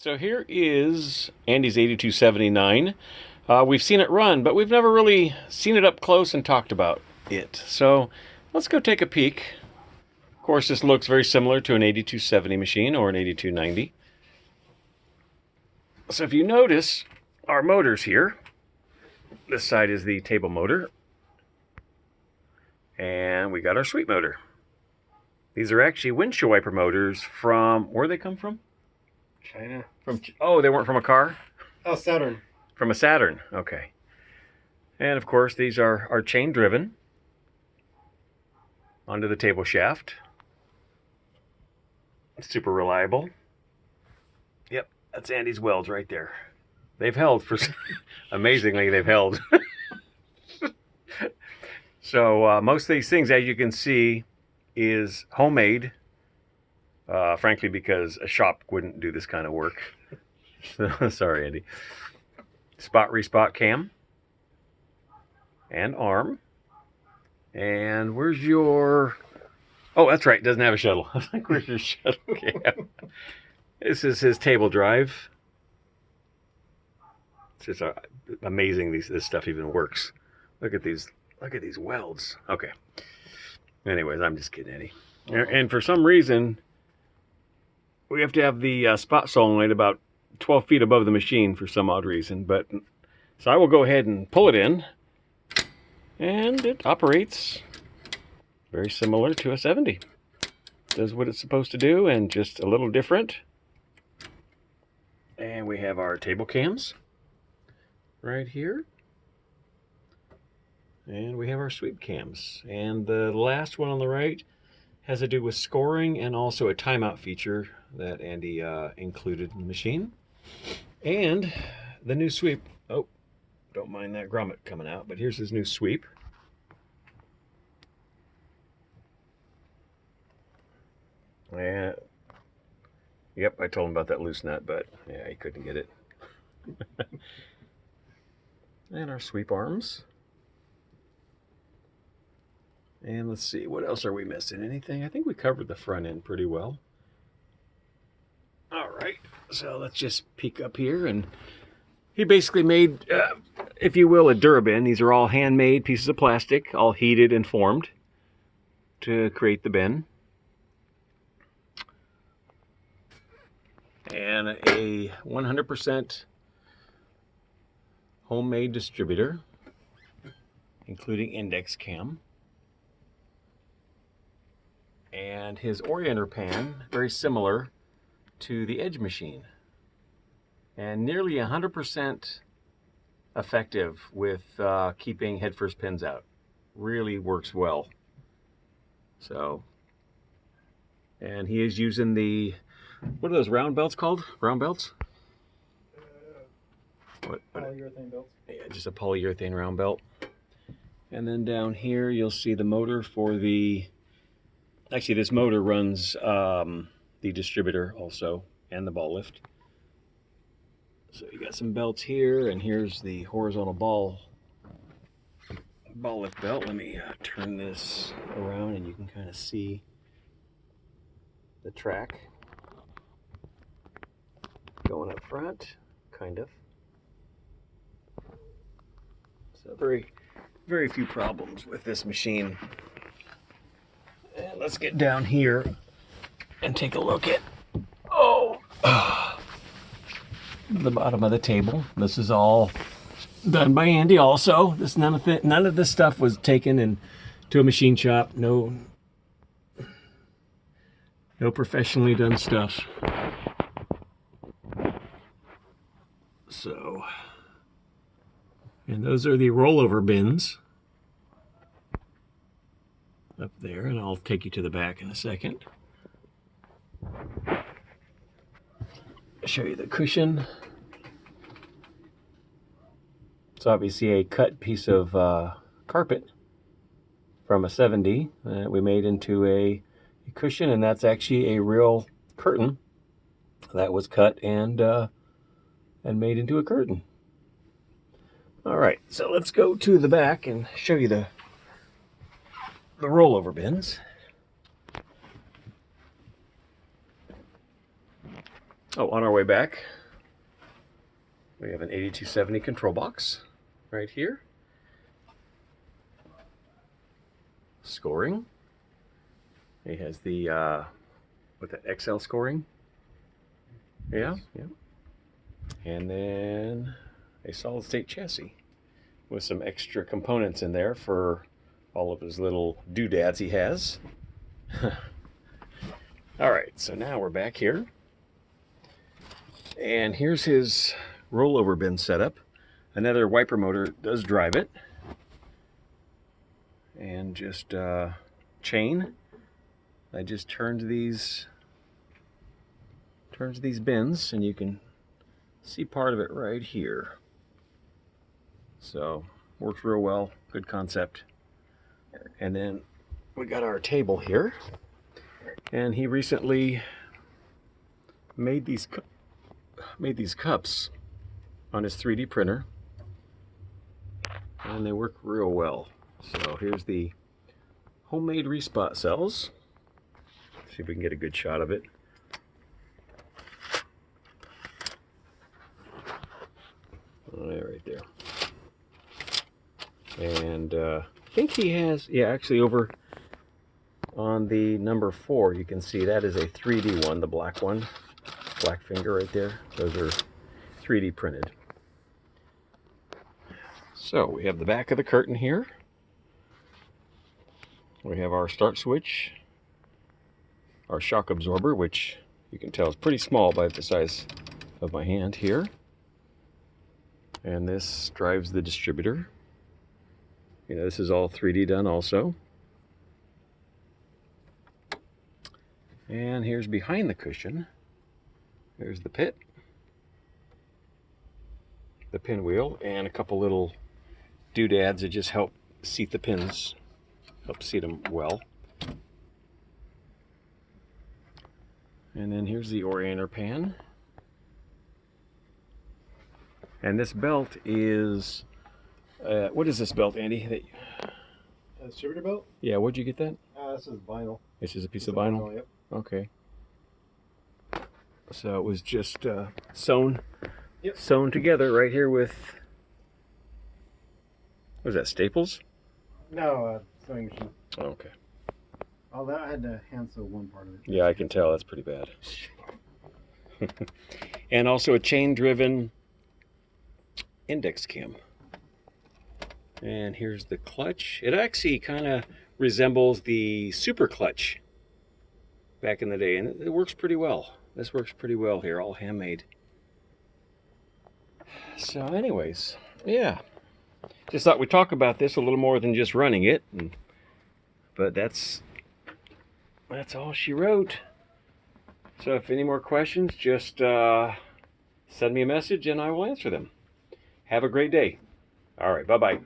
So here is Andy's 8279. We've seen it run, but we've never really seen it up close and talked about it. So let's go take a peek. Of course, this looks very similar to an 8270 machine or an 8290. So if you notice our motors here, this side is the table motor, and we got our sweep motor. These are actually windshield wiper motors from, where they come from? China. Oh, they weren't from a car? Oh, Saturn. From a Saturn, okay. And of course, these are chain driven onto the table shaft. Super reliable. Yep, that's Andy's welds right there. They've held for, amazingly, they've held. So most of these things, as you can see, is homemade. Frankly, because a shop wouldn't do this kind of work. Sorry, Andy. Spot respot cam and arm. And where's your... Oh, that's right. Doesn't have a shuttle. I was like, where's your shuttle cam? This is his table drive. It's just amazing this stuff even works. Look at these welds. Okay. Anyways, I'm just kidding, Eddie. And for some reason, we have to have the spot solenoid about 12 feet above the machine for some odd reason. But so I will go ahead and pull it in, and it operates very similar to a 70. Does what it's supposed to do, and just a little different. And we have our table cams right here. And we have our sweep cams. And the last one on the right has to do with scoring and also a timeout feature that Andy included in the machine. And the new sweep. Oh, don't mind that grommet coming out, but here's his new sweep. And yep, I told him about that loose nut, but yeah, he couldn't get it. And our sweep arms. And let's see, what else are we missing? Anything? I think we covered the front end pretty well. All right, so let's just peek up here. And he basically made, if you will, a Durabin. These are all handmade pieces of plastic, all heated and formed to create the bin. And a 100% homemade distributor, including index cam. And his orienter pan, very similar to the Edge machine. And nearly 100% effective with keeping head first pins out. Really works well. So, and he is using the, what are those round belts called? Round belts? Polyurethane belts. Yeah, just a polyurethane round belt. And then down here you'll see the motor for the, actually this motor runs the distributor also and the ball lift. So you got some belts here, and here's the horizontal ball lift belt. Let me turn this around and you can kind of see the track going up front, kind of. So very few problems with this machine. And let's get down here and take a look at, the bottom of the table. This is all done by Andy also. None of this stuff was taken into a machine shop. No professionally done stuff. So, and those are the rollover bins up there, and I'll take you to the back in a second. Show you the cushion. It's obviously a cut piece of carpet from a 70 that we made into a cushion, and that's actually a real curtain that was cut and made into a curtain. All right, so let's go to the back and show you the rollover bins. Oh, on our way back, we have an 8270 control box right here. Scoring. It has the with the XL scoring. Yeah, yeah. And then a solid state chassis with some extra components in there for all of his little doodads he has. All right, so now we're back here. And here's his rollover bin setup. Another wiper motor does drive it. And just chain. I just turned these bins, and you can see part of it right here. So works real well, good concept. And then we got our table here, and he recently made these cups on his 3D printer, and they work real well. So here's the homemade respot cells. See if we can get a good shot of it. Right there. And I think he has, yeah, actually over on the number 4, you can see that is a 3D one, the black one, black finger right there. Those are 3D printed. So we have the back of the curtain here. We have our start switch, our shock absorber, which you can tell is pretty small by the size of my hand here. And this drives the distributor. You know, this is all 3D done also. And here's behind the cushion. There's the pit, the pinwheel, and a couple little doodads that just help seat the pins, help seat them well. And then here's the orienter pan. And this belt is, what is this belt, Andy? A distributor belt? Yeah, where'd you get that? This is vinyl. This is a piece of vinyl? Yep. Okay. So it was just sewn together right here with, what is that, staples? No, sewing machine. Oh, okay. All that, I had to hand sew one part of it. Yeah, I can tell. That's pretty bad. And also a chain-driven index cam. And here's the clutch. It actually kind of resembles the super clutch back in the day, and it works pretty well. This works pretty well here, all handmade. So anyways, yeah. Just thought we'd talk about this a little more than just running it. But that's all she wrote. So if any more questions, just send me a message and I will answer them. Have a great day. All right, bye-bye.